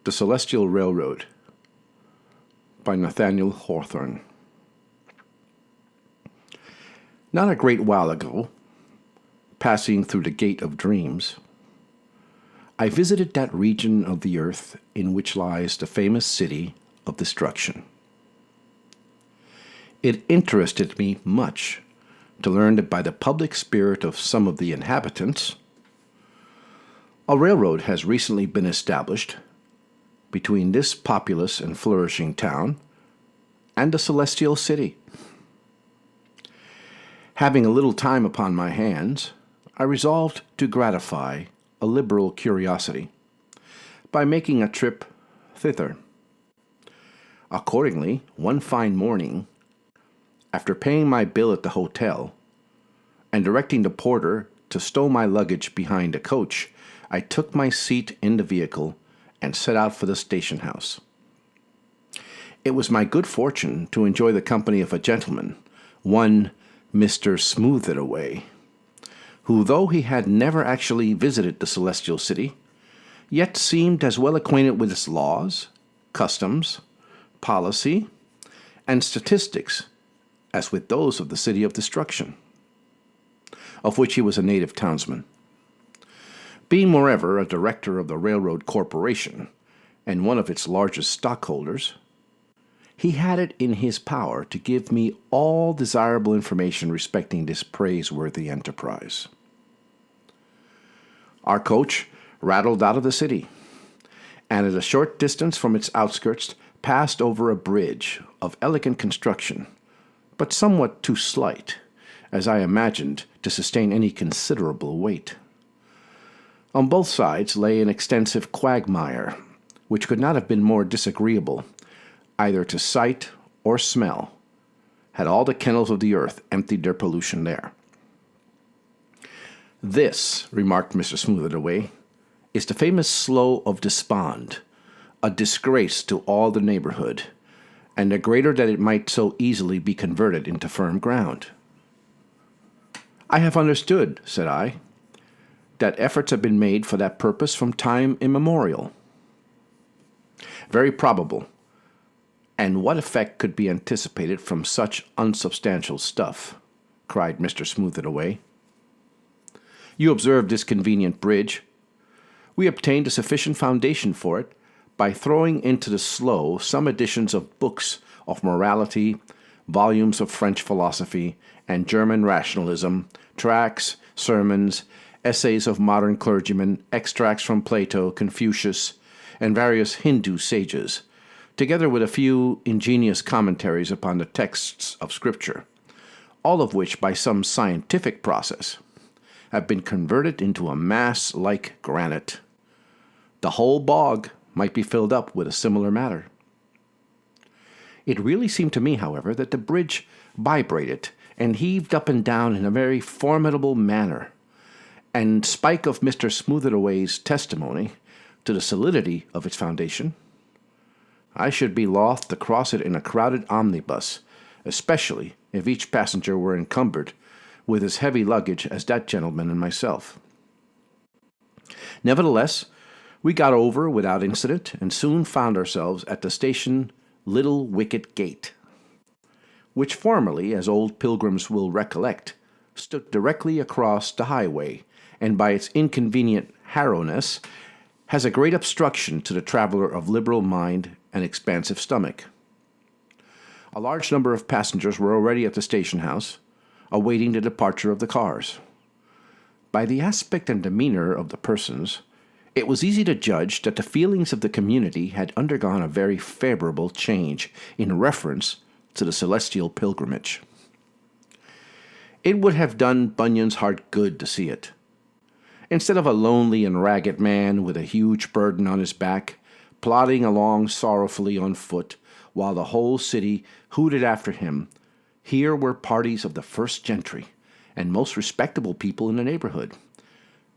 The Celestial Railroad by Nathaniel Hawthorne. Not a great while ago, passing through the Gate of Dreams, I visited that region of the earth in which lies the famous city of destruction. It interested me much to learn that by the public spirit of some of the inhabitants, a railroad has recently been established between this populous and flourishing town and the celestial city. Having a little time upon my hands, I resolved to gratify a liberal curiosity by making a trip thither. Accordingly, one fine morning, after paying my bill at the hotel and directing the porter to stow my luggage behind a coach, I took my seat in the vehicle and set out for the station house. It was my good fortune to enjoy the company of a gentleman, one Mr. Smooth-It-Away, who, though he had never actually visited the celestial city, yet seemed as well acquainted with its laws, customs, policy, and statistics as with those of the city of destruction, of which he was a native townsman. Being, moreover, a director of the Railroad Corporation and one of its largest stockholders, he had it in his power to give me all desirable information respecting this praiseworthy enterprise. Our coach rattled out of the city, and at a short distance from its outskirts passed over a bridge of elegant construction, but somewhat too slight, as I imagined, to sustain any considerable weight. On both sides lay an extensive quagmire, which could not have been more disagreeable, either to sight or smell, had all the kennels of the earth emptied their pollution there. "This," remarked Mr. Smooth-It-Away, "is the famous Slough of Despond, a disgrace to all the neighborhood, and the greater that it might so easily be converted into firm ground." "I have understood," said I, "that efforts have been made for that purpose from time immemorial." "Very probable. And what effect could be anticipated from such unsubstantial stuff?" cried Mr. Smooth-It-Away. "You observe this convenient bridge. We obtained a sufficient foundation for it by throwing into the slough some editions of books of morality, volumes of French philosophy and German rationalism, tracts, sermons, essays of modern clergymen, extracts from Plato, Confucius, and various Hindu sages, together with a few ingenious commentaries upon the texts of Scripture, all of which, by some scientific process, have been converted into a mass like granite. The whole bog might be filled up with a similar matter." It really seemed to me, however, that the bridge vibrated and heaved up and down in a very formidable manner, and in spite of Mr. Smooth-It-Away's testimony to the solidity of its foundation, I should be loth to cross it in a crowded omnibus, especially if each passenger were encumbered with as heavy luggage as that gentleman and myself. Nevertheless, we got over without incident and soon found ourselves at the station Little Wicket Gate, which formerly, as old pilgrims will recollect, stood directly across the highway, and by its inconvenient harrowness has a great obstruction to the traveler of liberal mind and expansive stomach. A large number of passengers were already at the station house, awaiting the departure of the cars. By the aspect and demeanor of the persons, it was easy to judge that the feelings of the community had undergone a very favorable change in reference to the celestial pilgrimage. It would have done Bunyan's heart good to see it. Instead of a lonely and ragged man with a huge burden on his back, plodding along sorrowfully on foot, while the whole city hooted after him, here were parties of the first gentry and most respectable people in the neighborhood,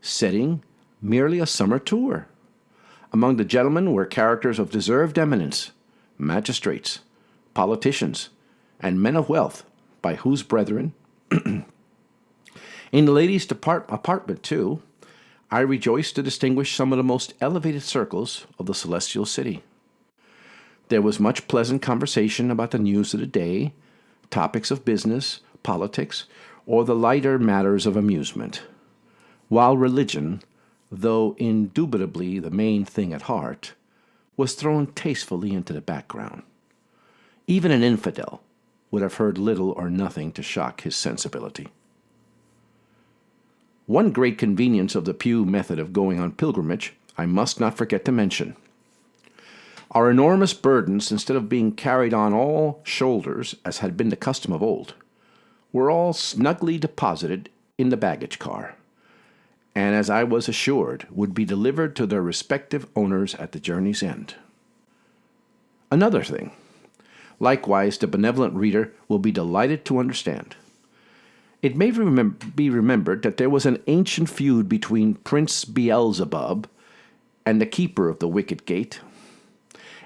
setting merely a summer tour. Among the gentlemen were characters of deserved eminence, magistrates, politicians, and men of wealth, by whose brethren, in the ladies' apartment, too, I rejoiced to distinguish some of the most elevated circles of the celestial city. There was much pleasant conversation about the news of the day, topics of business, politics, or the lighter matters of amusement, while religion, though indubitably the main thing at heart, was thrown tastefully into the background. Even an infidel would have heard little or nothing to shock his sensibility. One great convenience of the pew method of going on pilgrimage I must not forget to mention. Our enormous burdens, instead of being carried on all shoulders, as had been the custom of old, were all snugly deposited in the baggage car, and as I was assured, would be delivered to their respective owners at the journey's end. Another thing, likewise the benevolent reader will be delighted to understand. It may be remembered that there was an ancient feud between Prince Beelzebub and the keeper of the wicket gate,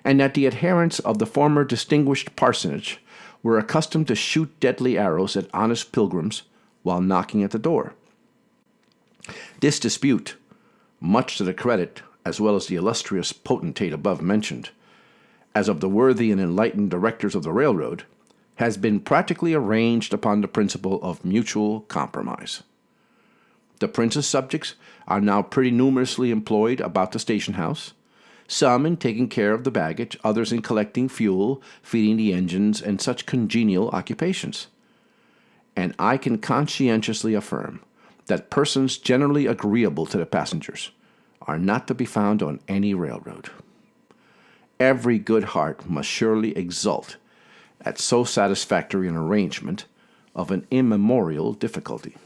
and that the adherents of the former distinguished parsonage were accustomed to shoot deadly arrows at honest pilgrims while knocking at the door. This dispute, much to the credit, as well as the illustrious potentate above mentioned, as of the worthy and enlightened directors of the railroad, has been practically arranged upon the principle of mutual compromise. The prince's subjects are now pretty numerously employed about the station house, some in taking care of the baggage, others in collecting fuel, feeding the engines, and such congenial occupations. And I can conscientiously affirm that persons generally agreeable to the passengers are not to be found on any railroad. Every good heart must surely exult at so satisfactory an arrangement of an immemorial difficulty.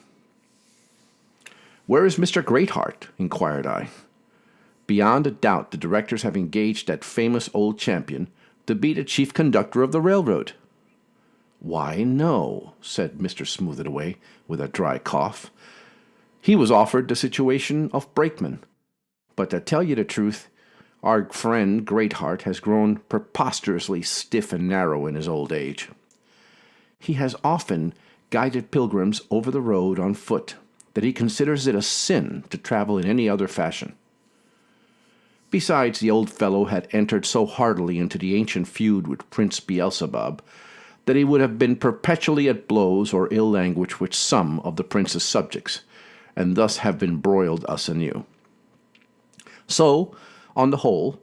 "Where is Mr. Greatheart?" inquired I. Beyond a doubt the directors have engaged that famous old champion to be the chief conductor of the railroad. "Why, no," said Mr. Smooth-it-away with a dry cough. "He was offered the situation of brakeman. But to tell you the truth, our friend Greatheart has grown preposterously stiff and narrow in his old age. He has often guided pilgrims over the road on foot, that he considers it a sin to travel in any other fashion. Besides, the old fellow had entered so heartily into the ancient feud with Prince Beelzebub that he would have been perpetually at blows or ill language with some of the prince's subjects, and thus have been broiled us anew. So, on the whole,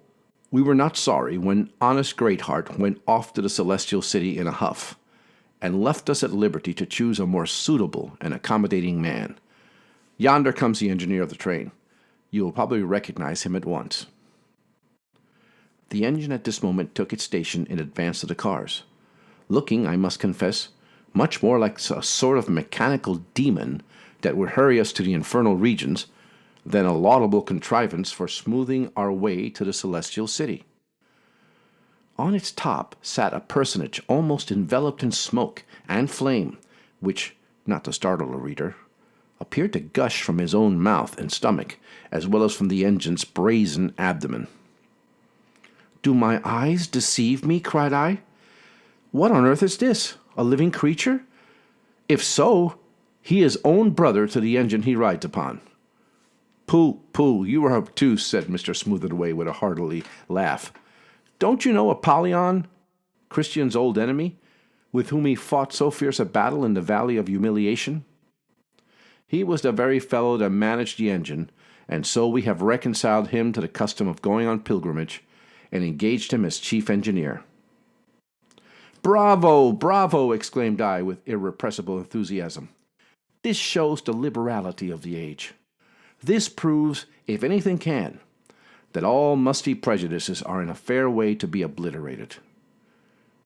we were not sorry when honest Greatheart went off to the celestial city in a huff, and left us at liberty to choose a more suitable and accommodating man. Yonder comes the engineer of the train. You will probably recognize him at once." The engine at this moment took its station in advance of the cars, looking, I must confess, much more like a sort of mechanical demon that would hurry us to the infernal regions than a laudable contrivance for smoothing our way to the celestial city. On its top sat a personage almost enveloped in smoke and flame, which, not to startle a reader, appeared to gush from his own mouth and stomach, as well as from the engine's brazen abdomen. "Do my eyes deceive me?" cried I. "What on earth is this? A living creature? If so, he is own brother to the engine he rides upon." "Pooh, pooh, you are obtuse," said Mr. Smooth-it-away with a hearty laugh. "Don't you know Apollyon, Christian's old enemy, with whom he fought so fierce a battle in the Valley of Humiliation? He was the very fellow that managed the engine, and so we have reconciled him to the custom of going on pilgrimage, and engaged him as chief engineer." "Bravo, bravo!" exclaimed I with irrepressible enthusiasm. "This shows the liberality of the age. This proves, if anything can, that all musty prejudices are in a fair way to be obliterated.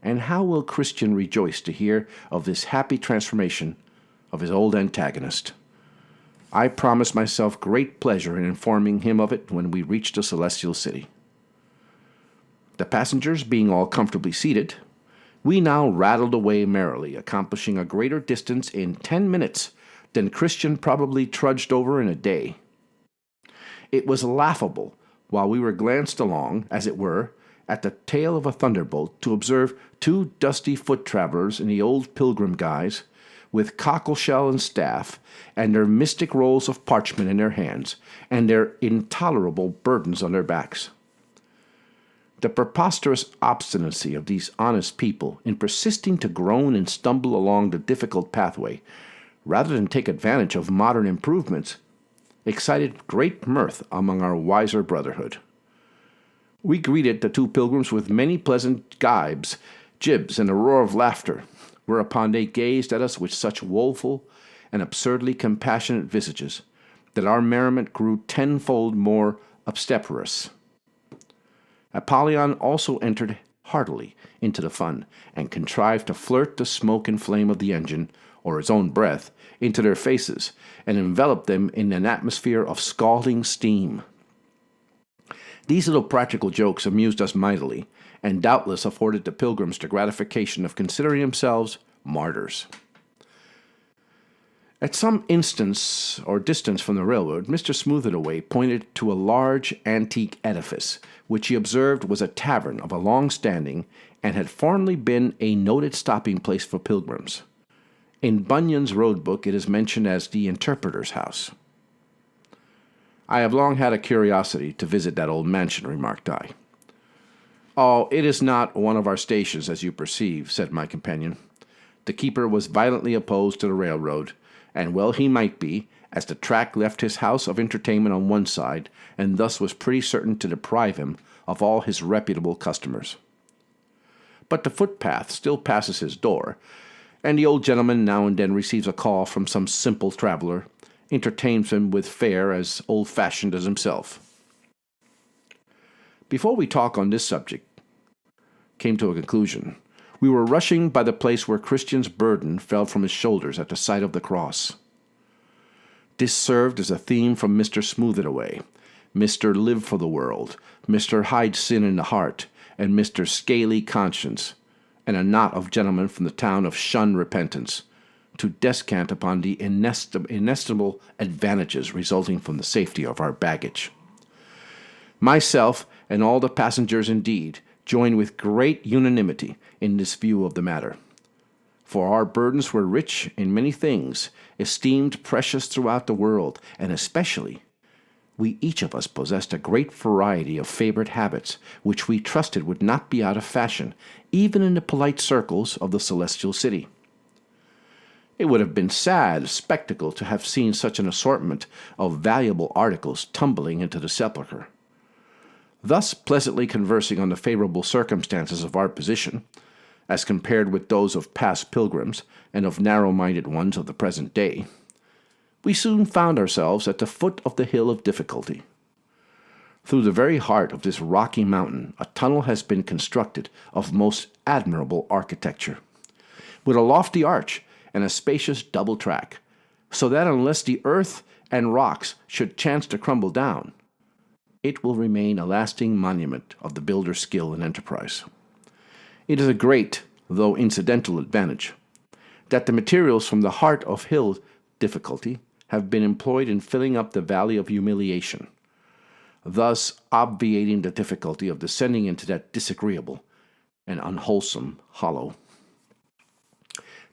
And how will Christian rejoice to hear of this happy transformation of his old antagonist! I promise myself great pleasure in informing him of it when we reach the celestial city." The passengers being all comfortably seated, we now rattled away merrily, accomplishing a greater distance in 10 minutes than Christian probably trudged over in a day. It was laughable, while we were glanced along, as it were, at the tail of a thunderbolt, to observe two dusty foot travelers in the old pilgrim guise, with cockleshell and staff, and their mystic rolls of parchment in their hands, and their intolerable burdens on their backs. The preposterous obstinacy of these honest people in persisting to groan and stumble along the difficult pathway, rather than take advantage of modern improvements, excited great mirth among our wiser brotherhood. We greeted the two pilgrims with many pleasant gibes, jibs, and a roar of laughter, whereupon they gazed at us with such woeful and absurdly compassionate visages that our merriment grew tenfold more obstreperous. Apollyon also entered heartily into the fun, and contrived to flirt the smoke and flame of the engine, or his own breath, into their faces, and envelop them in an atmosphere of scalding steam. These little practical jokes amused us mightily, and doubtless afforded the pilgrims the gratification of considering themselves martyrs. At some distance from the railroad, Mr. Smooth-it-away pointed to a large antique edifice, which he observed was a tavern of a long standing, and had formerly been a noted stopping place for pilgrims. In Bunyan's road book it is mentioned as the Interpreter's House. "I have long had a curiosity to visit that old mansion," remarked I. "Oh, it is not one of our stations, as you perceive," said my companion. "The keeper was violently opposed to the railroad, and well he might be, as the track left his house of entertainment on one side, and thus was pretty certain to deprive him of all his reputable customers. But the footpath still passes his door, and the old gentleman now and then receives a call from some simple traveler, entertains him with fare as old-fashioned as himself." Before we talk on this subject came to a conclusion, we were rushing by the place where Christian's burden fell from his shoulders at the sight of the cross. This served as a theme from Mr. Smooth-it-away, Mr. Live for the World, Mr. Hide Sin in the Heart, and Mr. Scaly Conscience, and a knot of gentlemen from the town of Shun Repentance, to descant upon the inestimable advantages resulting from the safety of our baggage. Myself, and all the passengers indeed, joined with great unanimity in this view of the matter. For our burdens were rich in many things, esteemed precious throughout the world, and especially we each of us possessed a great variety of favorite habits, which we trusted would not be out of fashion, even in the polite circles of the celestial city. It would have been sad spectacle to have seen such an assortment of valuable articles tumbling into the sepulchre. Thus pleasantly conversing on the favorable circumstances of our position, as compared with those of past pilgrims and of narrow-minded ones of the present day, we soon found ourselves at the foot of the hill of difficulty. Through the very heart of this rocky mountain a tunnel has been constructed of most admirable architecture, with a lofty arch and a spacious double track, so that unless the earth and rocks should chance to crumble down, it will remain a lasting monument of the builder's skill and enterprise. It is a great, though incidental advantage, that the materials from the heart of hill difficulty have been employed in filling up the valley of humiliation, thus obviating the difficulty of descending into that disagreeable and unwholesome hollow.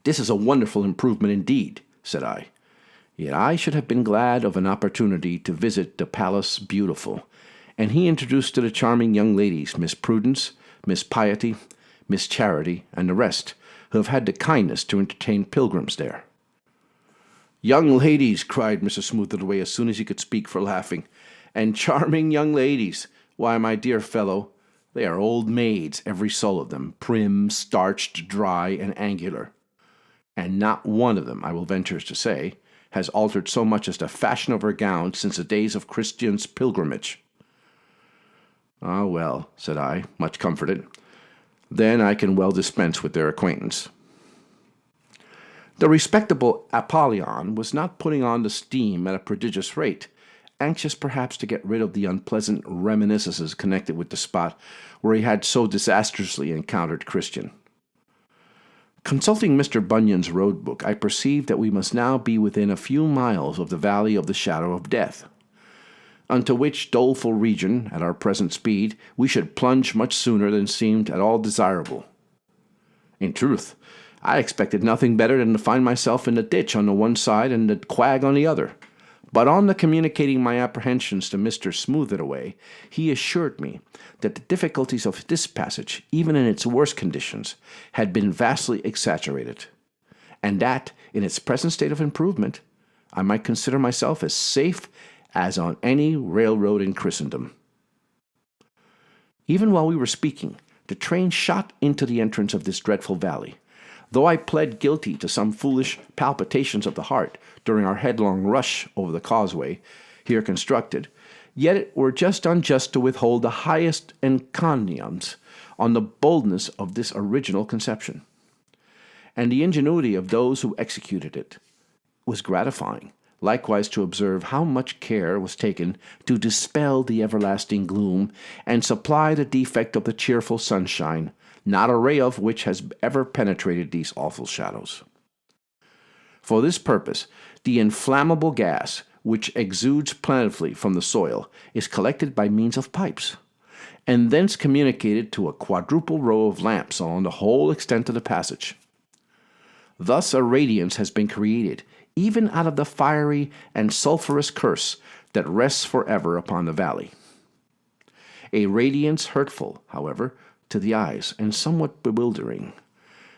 "This is a wonderful improvement indeed," said I. Yet I should have been glad of an opportunity to visit the Palace Beautiful, and he introduced to the charming young ladies, Miss Prudence, Miss Piety, Miss Charity, and the rest, who have had the kindness to entertain pilgrims there. "Young ladies!" cried Mr. Smooth-it-away as soon as he could speak for laughing. "And charming young ladies! Why, my dear fellow, they are old maids, every soul of them, prim, starched, dry, and angular. And not one of them, I will venture to say, has altered so much as the fashion of her gown since the days of Christian's pilgrimage." "Ah, well," said I, much comforted, "then I can well dispense with their acquaintance." The respectable Apollyon was not putting on the steam at a prodigious rate, anxious perhaps to get rid of the unpleasant reminiscences connected with the spot where he had so disastrously encountered Christian. Consulting Mr. Bunyan's road book, I perceived that we must now be within a few miles of the valley of the shadow of death, unto which doleful region, at our present speed, we should plunge much sooner than seemed at all desirable. In truth, I expected nothing better than to find myself in the ditch on the one side and the quag on the other. But on the communicating my apprehensions to Mr. Smooth-it-away, he assured me that the difficulties of this passage, even in its worst conditions, had been vastly exaggerated, and that, in its present state of improvement, I might consider myself as safe as on any railroad in Christendom. Even while we were speaking, the train shot into the entrance of this dreadful valley. Though I pled guilty to some foolish palpitations of the heart during our headlong rush over the causeway here constructed, yet it were just unjust to withhold the highest encomiums on the boldness of this original conception. And the ingenuity of those who executed it was gratifying, likewise to observe how much care was taken to dispel the everlasting gloom and supply the defect of the cheerful sunshine, not a ray of which has ever penetrated these awful shadows. For this purpose, the inflammable gas, which exudes plentifully from the soil, is collected by means of pipes, and thence communicated to a quadruple row of lamps along the whole extent of the passage. Thus a radiance has been created, even out of the fiery and sulphurous curse that rests forever upon the valley. A radiance hurtful, however, to the eyes, and somewhat bewildering,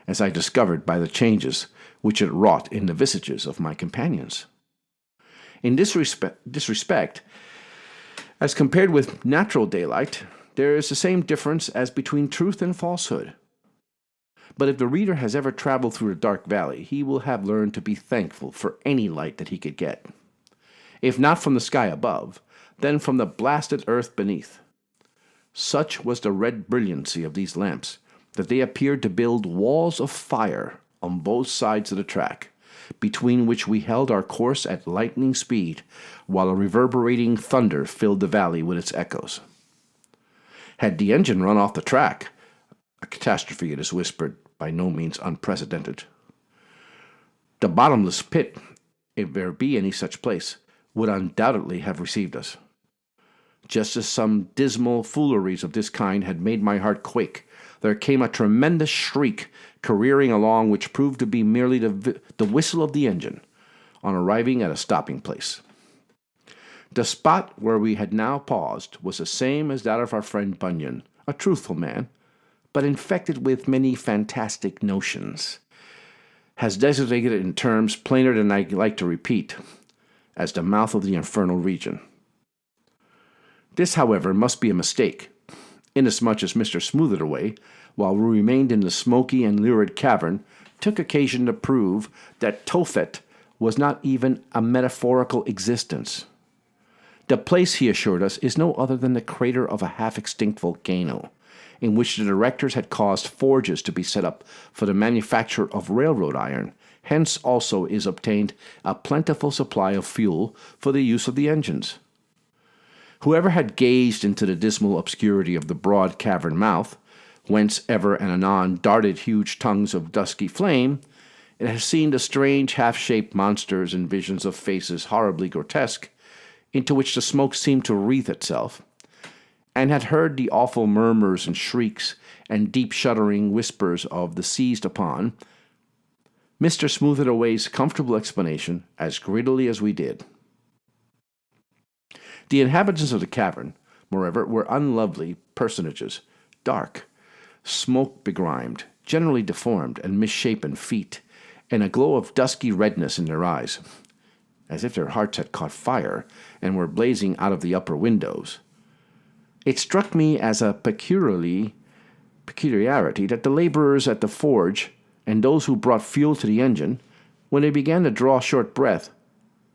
as I discovered by the changes which it wrought in the visages of my companions. In this respect, as compared with natural daylight, there is the same difference as between truth and falsehood. But if the reader has ever traveled through a dark valley, he will have learned to be thankful for any light that he could get. If not from the sky above, then from the blasted earth beneath. Such was the red brilliancy of these lamps that they appeared to build walls of fire on both sides of the track, between which we held our course at lightning speed, while a reverberating thunder filled the valley with its echoes. Had the engine run off the track, a catastrophe, it is whispered, by no means unprecedented, the Bottomless Pit, if there be any such place, would undoubtedly have received us. Just as some dismal fooleries of this kind had made my heart quake, there came a tremendous shriek careering along which proved to be merely the whistle of the engine on arriving at a stopping place. The spot where we had now paused was the same as that of our friend Bunyan, a truthful man, but infected with many fantastic notions, has designated it in terms plainer than I like to repeat, as the mouth of the infernal region. This, however, must be a mistake, inasmuch as Mr. Smooth-it-away, while we remained in the smoky and lurid cavern, took occasion to prove that Tophet was not even a metaphorical existence. The place, he assured us, is no other than the crater of a half-extinct volcano, in which the directors had caused forges to be set up for the manufacture of railroad iron. Hence also is obtained a plentiful supply of fuel for the use of the engines. Whoever had gazed into the dismal obscurity of the broad cavern mouth, whence ever and anon darted huge tongues of dusky flame, it has seen the strange half-shaped monsters and visions of faces horribly grotesque, into which the smoke seemed to wreathe itself, and had heard the awful murmurs and shrieks and deep shuddering whispers of the seized upon, Mr. Smooth-it-away's comfortable explanation as greedily as we did. The inhabitants of the cavern, moreover, were unlovely personages, dark, smoke-begrimed, generally deformed and misshapen feet, and a glow of dusky redness in their eyes, as if their hearts had caught fire and were blazing out of the upper windows. It struck me as a peculiarity that the laborers at the forge and those who brought fuel to the engine, when they began to draw short breath,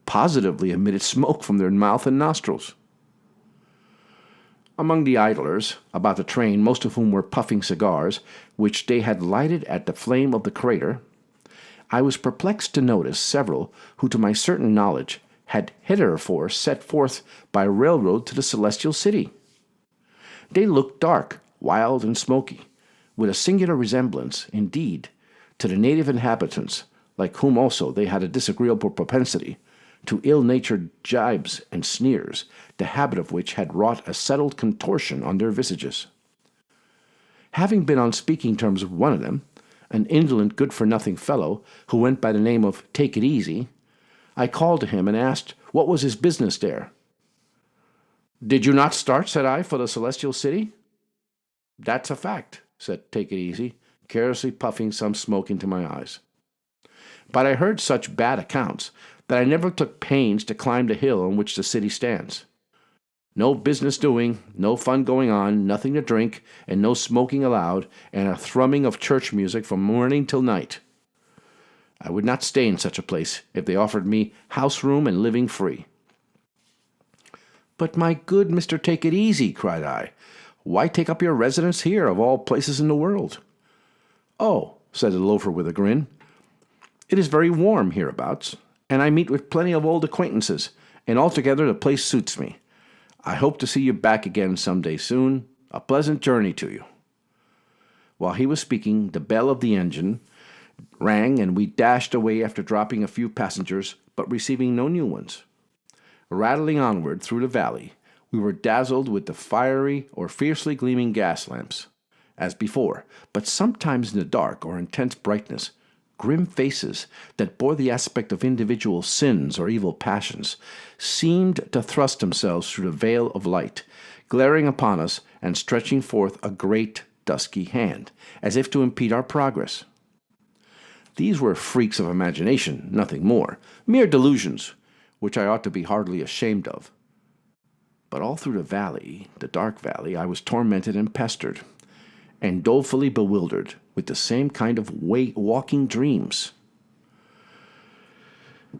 positively emitted smoke from their mouth and nostrils. Among the idlers about the train, most of whom were puffing cigars, which they had lighted at the flame of the crater, I was perplexed to notice several who, to my certain knowledge, had heretofore set forth by railroad to the celestial city. They looked dark, wild, and smoky, with a singular resemblance, indeed, to the native inhabitants, like whom also they had a disagreeable propensity to ill-natured jibes and sneers, the habit of which had wrought a settled contortion on their visages. Having been on speaking terms with one of them, an indolent, good-for-nothing fellow who went by the name of Take It Easy, I called to him and asked what was his business there. "Did you not start," said I, "for the Celestial City?" "That's a fact," said Take It Easy, carelessly puffing some smoke into my eyes. "But I heard such bad accounts that I never took pains to climb the hill on which the city stands. No business doing, no fun going on, nothing to drink, and no smoking allowed, and a thrumming of church music from morning till night. I would not stay in such a place if they offered me house room and living free." "But my good Mr. Take It Easy," cried I, "why take up your residence here, of all places in the world?" "Oh," said the loafer with a grin, "it is very warm hereabouts, and I meet with plenty of old acquaintances, and altogether the place suits me. I hope to see you back again some day soon. A pleasant journey to you." While he was speaking, the bell of the engine rang, and we dashed away after dropping a few passengers, but receiving no new ones. Rattling onward through the valley, we were dazzled with the fiery or fiercely gleaming gas lamps, as before, but sometimes in the dark or intense brightness, grim faces that bore the aspect of individual sins or evil passions seemed to thrust themselves through the veil of light, glaring upon us and stretching forth a great dusky hand, as if to impede our progress. These were freaks of imagination, nothing more, mere delusions, which I ought to be heartily ashamed of. But all through the valley, the dark valley, I was tormented and pestered, and dolefully bewildered with the same kind of walking dreams.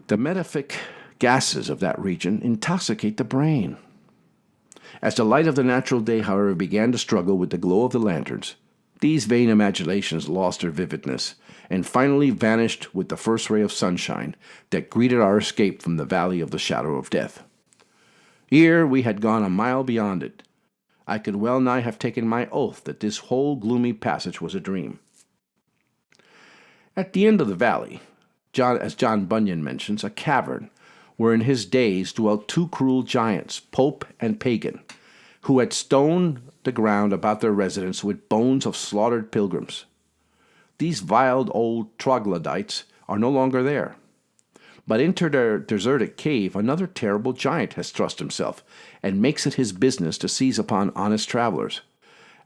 The metaphoric gases of that region intoxicate the brain. As the light of the natural day, however, began to struggle with the glow of the lanterns, these vain imaginations lost their vividness, and finally vanished with the first ray of sunshine that greeted our escape from the valley of the shadow of death. Ere we had gone a mile beyond it, I could well nigh have taken my oath that this whole gloomy passage was a dream. At the end of the valley, as John Bunyan mentions, a cavern, where in his days dwelt two cruel giants, Pope and Pagan, who had stoned the ground about their residence with bones of slaughtered pilgrims. These vile old troglodytes are no longer there. But into their deserted cave another terrible giant has thrust himself, and makes it his business to seize upon honest travelers,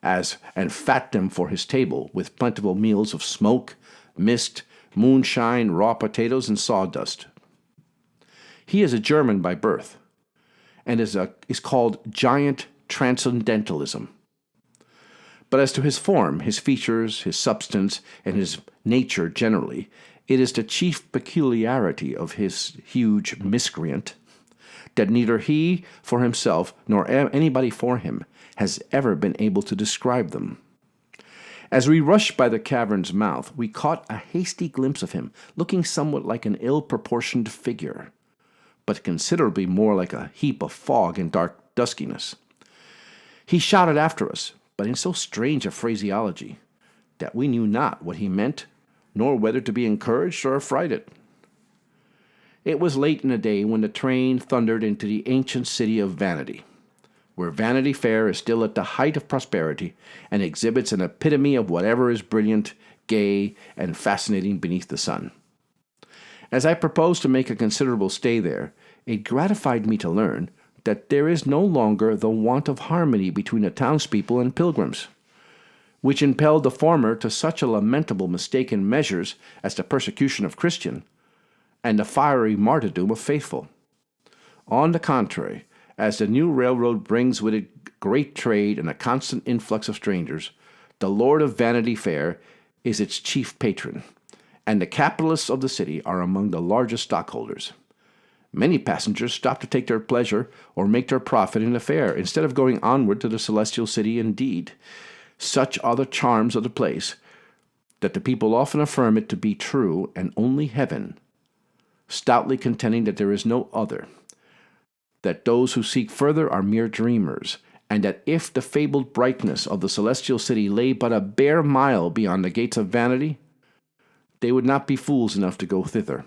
and fat them for his table with plentiful meals of smoke, mist, moonshine, raw potatoes, and sawdust. He is a German by birth, and is called Giant Transcendentalism. But as to his form, his features, his substance, and his nature generally, it is the chief peculiarity of his huge miscreant that neither he for himself nor anybody for him has ever been able to describe them. As we rushed by the cavern's mouth, we caught a hasty glimpse of him, looking somewhat like an ill-proportioned figure, but considerably more like a heap of fog and dark duskiness. He shouted after us, but in so strange a phraseology that we knew not what he meant, nor whether to be encouraged or affrighted. It was late in the day when the train thundered into the ancient city of Vanity, where Vanity Fair is still at the height of prosperity and exhibits an epitome of whatever is brilliant, gay, and fascinating beneath the sun. As I proposed to make a considerable stay there, it gratified me to learn that there is no longer the want of harmony between the townspeople and pilgrims, which impelled the former to such a lamentable mistake in measures as the persecution of Christian, and the fiery martyrdom of faithful. On the contrary, as the new railroad brings with it great trade and a constant influx of strangers, the Lord of Vanity Fair is its chief patron, and the capitalists of the city are among the largest stockholders. Many passengers stop to take their pleasure or make their profit in the fair, instead of going onward to the Celestial City. Indeed, such are the charms of the place, that the people often affirm it to be true and only heaven, stoutly contending that there is no other, that those who seek further are mere dreamers, and that if the fabled brightness of the Celestial City lay but a bare mile beyond the gates of vanity, they would not be fools enough to go thither.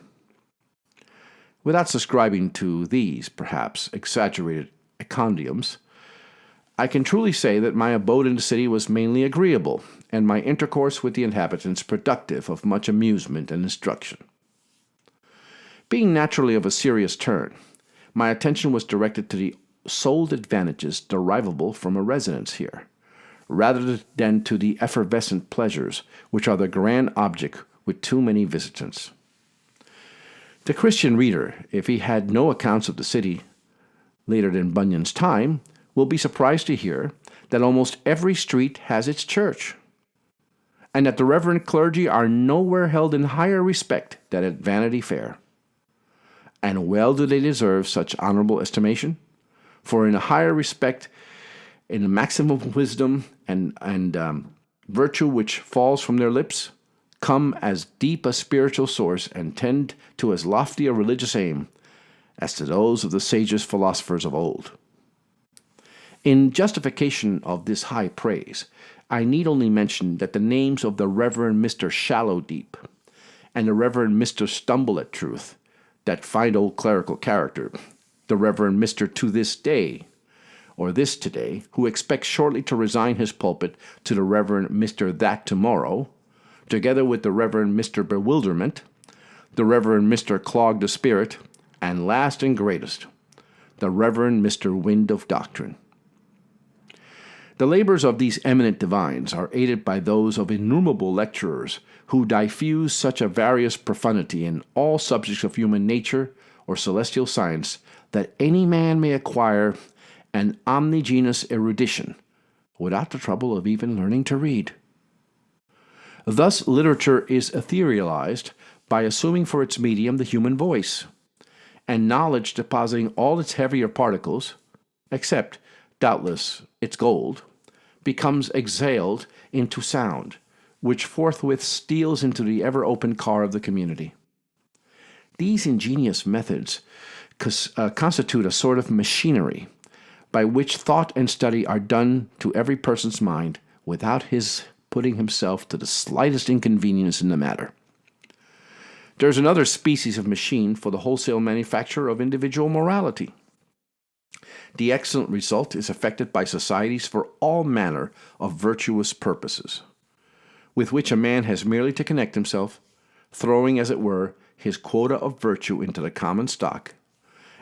Without subscribing to these, perhaps, exaggerated encomiums, I can truly say that my abode in the city was mainly agreeable, and my intercourse with the inhabitants productive of much amusement and instruction. Being naturally of a serious turn, my attention was directed to the sole advantages derivable from a residence here, rather than to the effervescent pleasures which are the grand object with too many visitants. The Christian reader, if he had no accounts of the city later than Bunyan's time, will be surprised to hear that almost every street has its church, and that the reverend clergy are nowhere held in higher respect than at Vanity Fair. And well do they deserve such honorable estimation, for in a higher respect, in the maximum wisdom and virtue which falls from their lips, come as deep a spiritual source and tend to as lofty a religious aim as to those of the sagest philosophers of old. In justification of this high praise, I need only mention that the names of the Reverend Mr. Shallowdeep and the Reverend Mr. Stumble at Truth, that fine old clerical character, the Reverend Mr. To This Day, or This Today, who expects shortly to resign his pulpit to the Reverend Mr. That Tomorrow, together with the Reverend Mr. Bewilderment, the Reverend Mr. Clog the Spirit, and last and greatest, the Reverend Mr. Wind of Doctrine. The labors of these eminent divines are aided by those of innumerable lecturers who diffuse such a various profundity in all subjects of human nature or celestial science that any man may acquire an omnigenous erudition without the trouble of even learning to read. Thus, literature is etherealized by assuming for its medium the human voice, and knowledge depositing all its heavier particles, except, doubtless, its gold, becomes exhaled into sound, which forthwith steals into the ever-open car of the community. These ingenious methods constitute a sort of machinery by which thought and study are done to every person's mind without his putting himself to the slightest inconvenience in the matter. There is another species of machine for the wholesale manufacture of individual morality. The excellent result is effected by societies for all manner of virtuous purposes, with which a man has merely to connect himself, throwing, as it were, his quota of virtue into the common stock,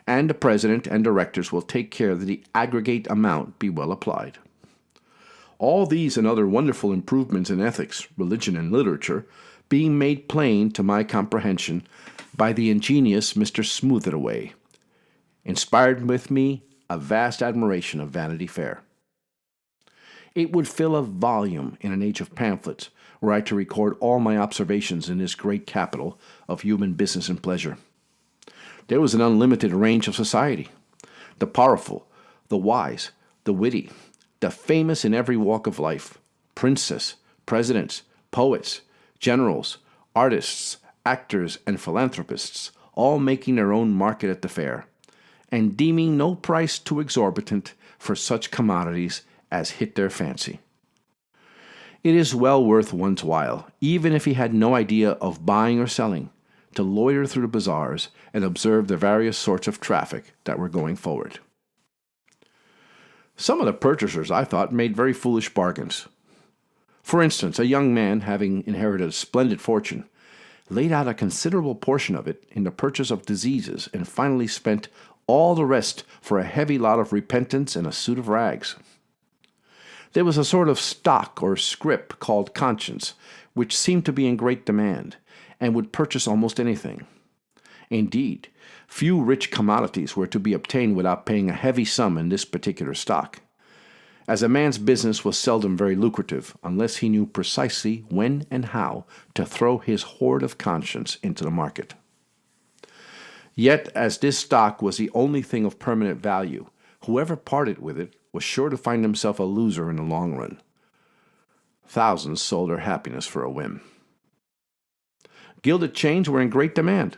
and the president and directors will take care that the aggregate amount be well applied. All these and other wonderful improvements in ethics, religion, and literature being made plain to my comprehension by the ingenious Mr. Smooth-it-away, inspired with me a vast admiration of Vanity Fair. It would fill a volume in an age of pamphlets were I to record all my observations in this great capital of human business and pleasure. There was an unlimited range of society. The powerful, the wise, the witty, the famous in every walk of life, princes, presidents, poets, generals, artists, actors, and philanthropists, all making their own market at the fair, and deeming no price too exorbitant for such commodities as hit their fancy. It is well worth one's while, even if he had no idea of buying or selling, to loiter through the bazaars and observe the various sorts of traffic that were going forward. Some of the purchasers, I thought, made very foolish bargains. For instance, a young man, having inherited a splendid fortune, laid out a considerable portion of it in the purchase of diseases and finally spent all the rest for a heavy lot of repentance and a suit of rags. There was a sort of stock or scrip called conscience, which seemed to be in great demand, and would purchase almost anything. Indeed, few rich commodities were to be obtained without paying a heavy sum in this particular stock, as a man's business was seldom very lucrative unless he knew precisely when and how to throw his hoard of conscience into the market. Yet, as this stock was the only thing of permanent value, whoever parted with it was sure to find himself a loser in the long run. Thousands sold their happiness for a whim. Gilded chains were in great demand,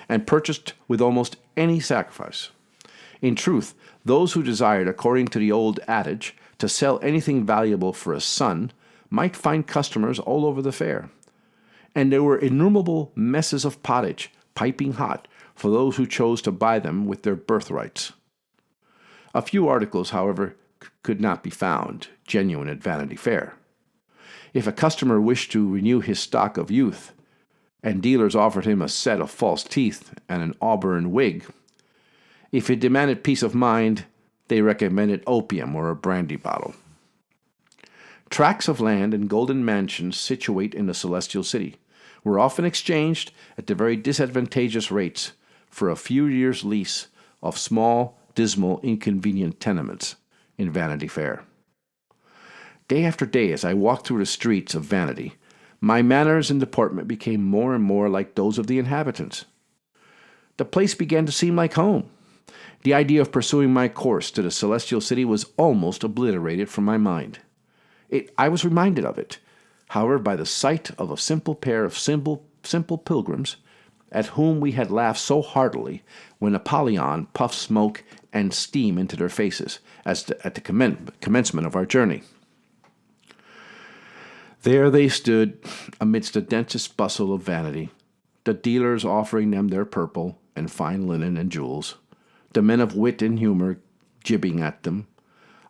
and purchased with almost any sacrifice. In truth, those who desired, according to the old adage, to sell anything valuable for a son might find customers all over the fair, and there were innumerable messes of pottage, piping hot, for those who chose to buy them with their birthrights. A few articles, however, could not be found genuine at Vanity Fair. If a customer wished to renew his stock of youth, and dealers offered him a set of false teeth and an auburn wig, if he demanded peace of mind, they recommended opium or a brandy bottle. Tracts of land and golden mansions situate in the Celestial City were often exchanged at the very disadvantageous rates for a few years' lease of small, dismal, inconvenient tenements in Vanity Fair. Day after day, as I walked through the streets of Vanity, my manners and deportment became more and more like those of the inhabitants. The place began to seem like home. The idea of pursuing my course to the Celestial City was almost obliterated from my mind. I was reminded of it, however, by the sight of a simple pair of simple pilgrims at whom we had laughed so heartily when Apollyon puffed smoke and steam into their faces at the commencement of our journey. There they stood amidst the densest bustle of vanity, the dealers offering them their purple and fine linen and jewels, the men of wit and humor jibbing at them,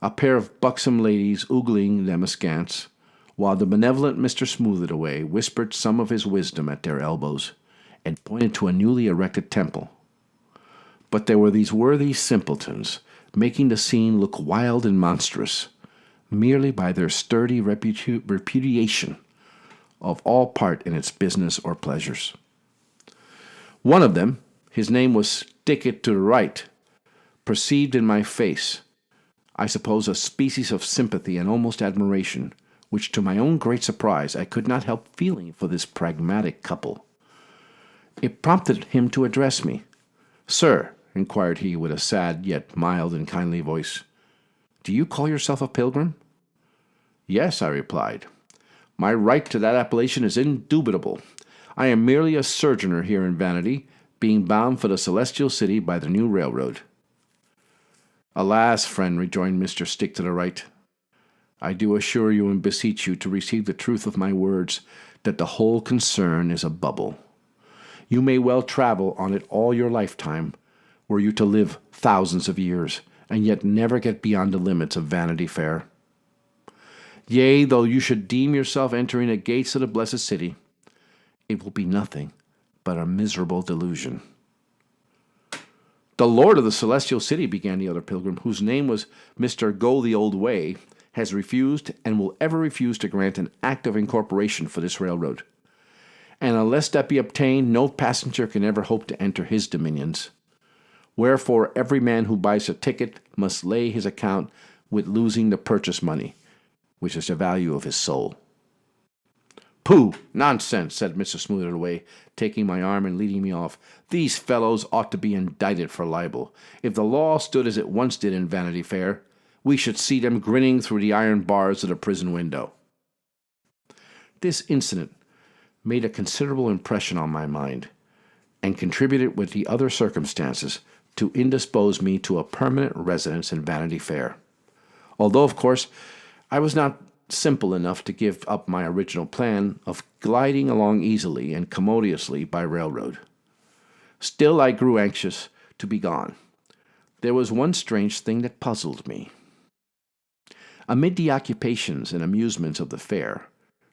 a pair of buxom ladies ogling them askance, while the benevolent Mr. Smooth-it-away whispered some of his wisdom at their elbows, and pointed to a newly erected temple. But there were these worthy simpletons, making the scene look wild and monstrous, merely by their sturdy repudiation of all part in its business or pleasures. One of them, his name was Stick It to the Right, perceived in my face, I suppose, a species of sympathy and almost admiration, which to my own great surprise I could not help feeling for this pragmatic couple. It prompted him to address me. "Sir," inquired he with a sad yet mild and kindly voice, "do you call yourself a pilgrim?" "Yes," I replied. "My right to that appellation is indubitable. I am merely a sojourner here in Vanity, being bound for the Celestial City by the new railroad." "Alas, friend," rejoined Mr. Stick-to-the-Right, "I do assure you and beseech you to receive the truth of my words, that the whole concern is a bubble. You may well travel on it all your lifetime, were you to live thousands of years, and yet never get beyond the limits of Vanity Fair. Yea, though you should deem yourself entering the gates of the blessed city, it will be nothing but a miserable delusion." "The Lord of the Celestial City," began the other pilgrim, whose name was Mr. Go-the-Old-Way, "has refused and will ever refuse to grant an act of incorporation for this railroad. And unless that be obtained, no passenger can ever hope to enter his dominions. Wherefore every man who buys a ticket must lay his account with losing the purchase money, which is the value of his soul." "Pooh! Nonsense!" said Mr. Smooth-it-away, taking my arm and leading me off. "These fellows ought to be indicted for libel. If the law stood as it once did in Vanity Fair, we should see them grinning through the iron bars of the prison window." This incident made a considerable impression on my mind, and contributed with the other circumstances to indispose me to a permanent residence in Vanity Fair, although, of course, I was not simple enough to give up my original plan of gliding along easily and commodiously by railroad. Still, I grew anxious to be gone. There was one strange thing that puzzled me. Amid the occupations and amusements of the fair,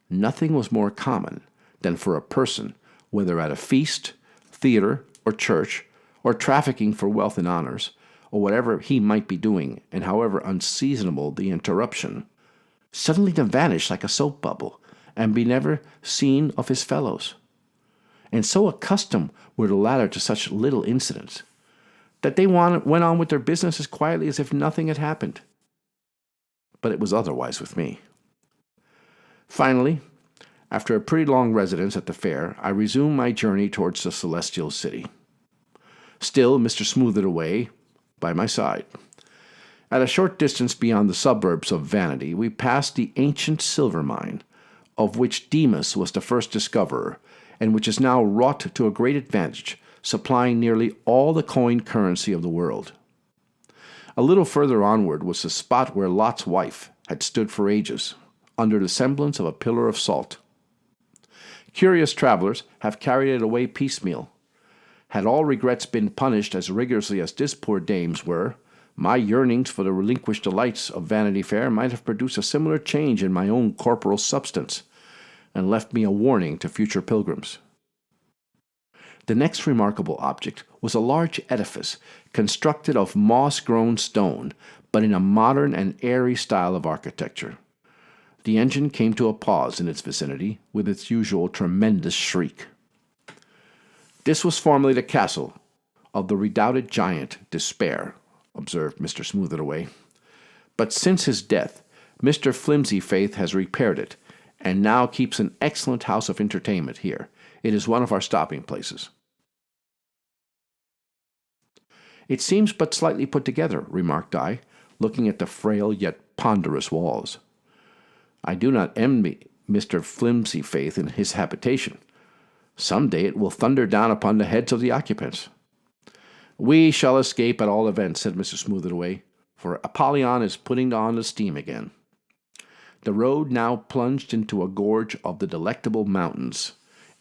nothing was more common than for a person, whether at a feast, theater, or church, or trafficking for wealth and honors, or whatever he might be doing, and however unseasonable the interruption, suddenly to vanish like a soap bubble, and be never seen of his fellows. And so accustomed were the latter to such little incidents, that they went on with their business as quietly as if nothing had happened. But it was otherwise with me. Finally, after a pretty long residence at the fair, I resumed my journey towards the Celestial City. Still, Mr. Smooth-it-away by my side. At a short distance beyond the suburbs of Vanity, we passed the ancient silver mine, of which Demas was the first discoverer, and which is now wrought to a great advantage, supplying nearly all the coin currency of the world. A little further onward was the spot where Lot's wife had stood for ages, under the semblance of a pillar of salt. Curious travelers have carried it away piecemeal. Had all regrets been punished as rigorously as this poor dame's were, My yearnings for the relinquished delights of Vanity Fair might have produced a similar change in my own corporal substance, and left me a warning to future pilgrims. The next remarkable object was a large edifice constructed of moss-grown stone, but in a modern and airy style of architecture. The engine came to a pause in its vicinity with its usual tremendous shriek. "This was formerly the castle of the redoubted giant Despair," observed Mr. Smooth-it-away. "But since his death, Mr. Flimsy-Faith has repaired it, and now keeps an excellent house of entertainment here. It is one of our stopping places." "It seems but slightly put together," remarked I, looking at the frail yet ponderous walls. "I do not envy Mr. Flimsy-Faith in his habitation. Some day it will thunder down upon the heads of the occupants." "We shall escape at all events," said Mr. Smooth-it-away, "for Apollyon is putting on the steam again." The road now plunged into a gorge of the Delectable Mountains,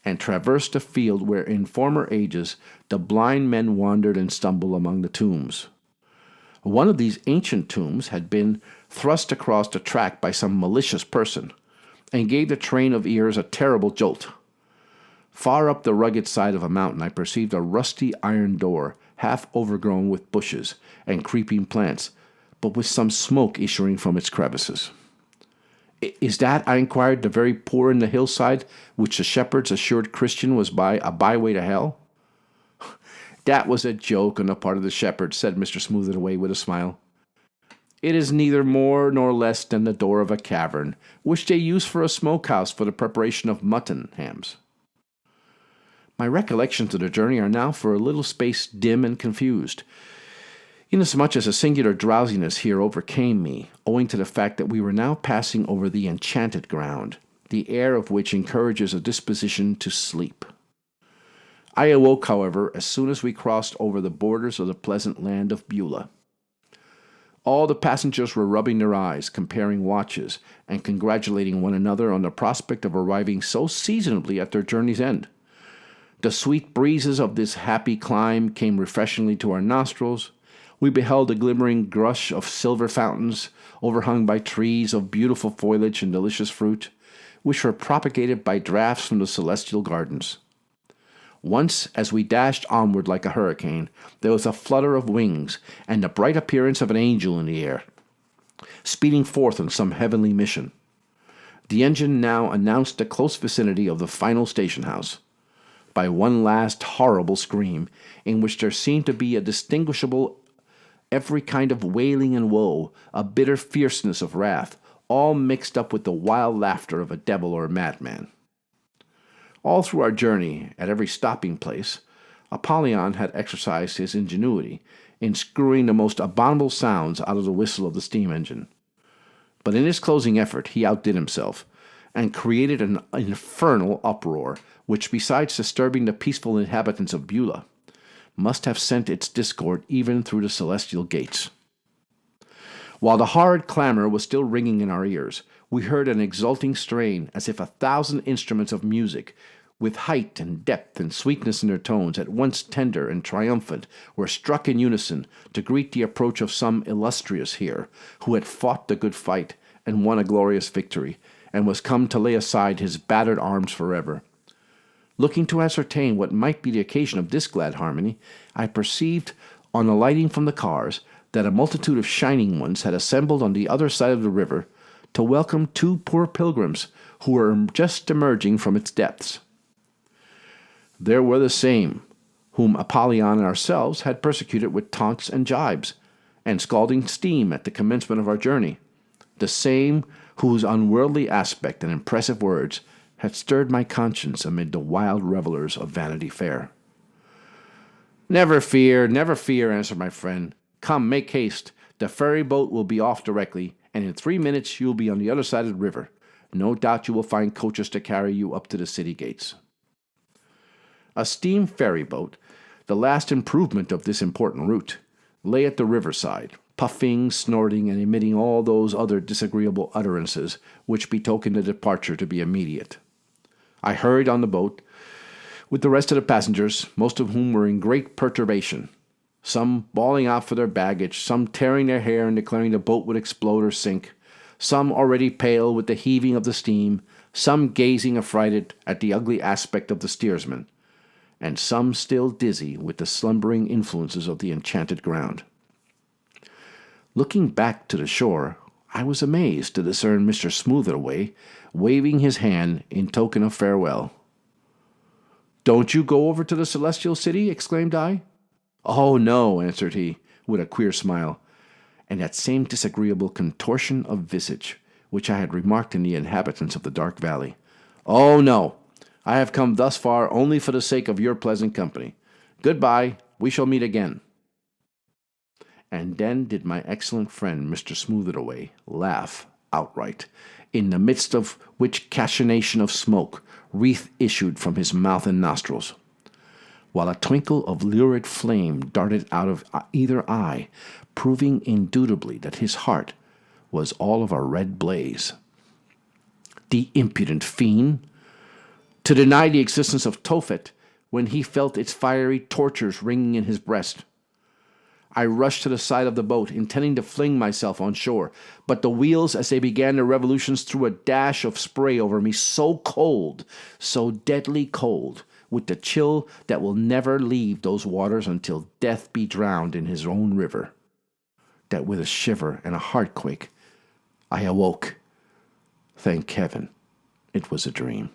and traversed a field where in former ages the blind men wandered and stumbled among the tombs. One of these ancient tombs had been thrust across the track by some malicious person, and gave the train of ears a terrible jolt. Far up the rugged side of a mountain I perceived a rusty iron door, half overgrown with bushes and creeping plants, but with some smoke issuing from its crevices. "Is that," I inquired, "the very poor in the hillside which the shepherds assured Christian was a byway to hell?" "That was a joke on the part of the shepherds," said Mr. Smooth-it-away with a smile. "It is neither more nor less than the door of a cavern, which they use for a smokehouse for the preparation of mutton hams." My recollections of the journey are now for a little space dim and confused, inasmuch as a singular drowsiness here overcame me, owing to the fact that we were now passing over the enchanted ground, the air of which encourages a disposition to sleep. I awoke, however, as soon as we crossed over the borders of the pleasant land of Beulah. All the passengers were rubbing their eyes, comparing watches, and congratulating one another on the prospect of arriving so seasonably at their journey's end. The sweet breezes of this happy clime came refreshingly to our nostrils. We beheld a glimmering gush of silver fountains, overhung by trees of beautiful foliage and delicious fruit, which were propagated by draughts from the celestial gardens. Once, as we dashed onward like a hurricane, there was a flutter of wings, and the bright appearance of an angel in the air, speeding forth on some heavenly mission. The engine now announced the close vicinity of the final station-house. By one last horrible scream, in which there seemed to be a distinguishable every kind of wailing and woe, a bitter fierceness of wrath, all mixed up with the wild laughter of a devil or a madman. All through our journey, at every stopping place, Apollyon had exercised his ingenuity in screwing the most abominable sounds out of the whistle of the steam engine. But in his closing effort he outdid himself, and created an infernal uproar, which, besides disturbing the peaceful inhabitants of Beulah, must have sent its discord even through the celestial gates. While the horrid clamor was still ringing in our ears, we heard an exulting strain, as if 1,000 instruments of music, with height and depth and sweetness in their tones, at once tender and triumphant, were struck in unison to greet the approach of some illustrious here, who had fought the good fight and won a glorious victory, and was come to lay aside his battered arms forever. Looking to ascertain what might be the occasion of this glad harmony, I perceived, on alighting from the cars, that a multitude of shining ones had assembled on the other side of the river to welcome 2 poor pilgrims who were just emerging from its depths. There were the same whom Apollyon and ourselves had persecuted with taunts and jibes, and scalding steam at the commencement of our journey, the same whose unworldly aspect and impressive words had stirred my conscience amid the wild revelers of Vanity Fair. Never fear, answered my friend. "Come, make haste. The ferry boat will be off directly, and in 3 minutes you will be on the other side of the river. No doubt you will find coaches to carry you up to the city gates." A steam ferryboat, the last improvement of this important route, lay at the riverside, puffing, snorting, and emitting all those other disagreeable utterances which betokened the departure to be immediate. I hurried on the boat with the rest of the passengers, most of whom were in great perturbation. some bawling out for their baggage, some tearing their hair and declaring the boat would explode or sink, some already pale with the heaving of the steam, some gazing affrighted at the ugly aspect of the steersman, and some still dizzy with the slumbering influences of the enchanted ground. Looking back to the shore, I was amazed to discern Mr. Smoothaway waving his hand in token of farewell. "Don't you go over to the Celestial City?" exclaimed I. "Oh, no," answered he, with a queer smile, and that same disagreeable contortion of visage which I had remarked in the inhabitants of the dark valley. "Oh, no. I have come thus far only for the sake of your pleasant company. Goodbye. We shall meet again." And then did my excellent friend Mr. Smoothaway laugh outright, in the midst of which cachinnation of smoke wreath issued from his mouth and nostrils, while a twinkle of lurid flame darted out of either eye, proving indubitably that his heart was all of a red blaze. The impudent fiend! To deny the existence of Tophet when he felt its fiery tortures ringing in his breast. I rushed to the side of the boat, intending to fling myself on shore, but the wheels, as they began their revolutions, threw a dash of spray over me, so cold, so deadly cold, with the chill that will never leave those waters until death be drowned in his own river, that with a shiver and a heartquake I awoke. Thank heaven, it was a dream.